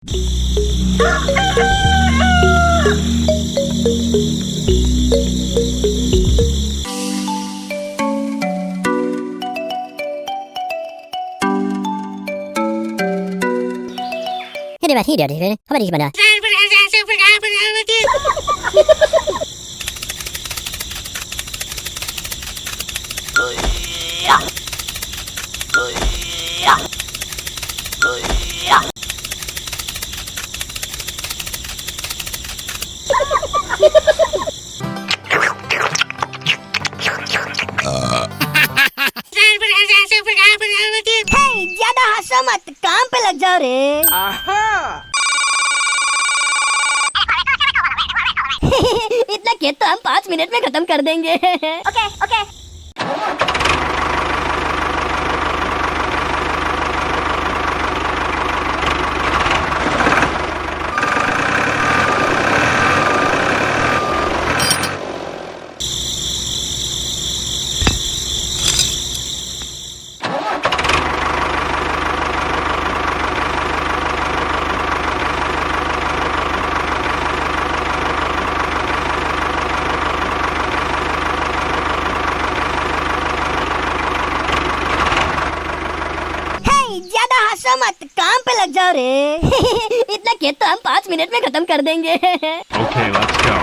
Hadi bak, hidup di sini. Apa di mana? हे, ज्यादा हंसो मत, काम पे लग जाओ रे। इतना खेत तो हम 5 मिनट में खत्म कर देंगे। Okay okay. ज्यादा हंसो मत, काम पे लग जाओ रे। इतना खेत तो हम 5 मिनट में खत्म कर देंगे। Okay, let's go.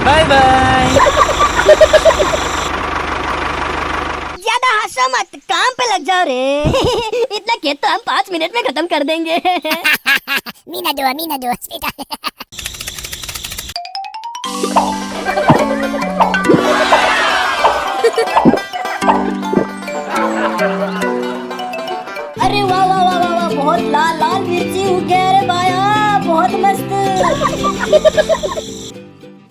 Bye bye. ज्यादा हंसो मत, काम पे लग जाओ रे। इतना खेत तो हम 5 मिनट में खत्म कर देंगे। मीना दो स्वीट। अरे वाह वाह वाह वाह वाह, बहुत लाल लाल मिर्ची उग गया रे भाया, बहुत मस्त।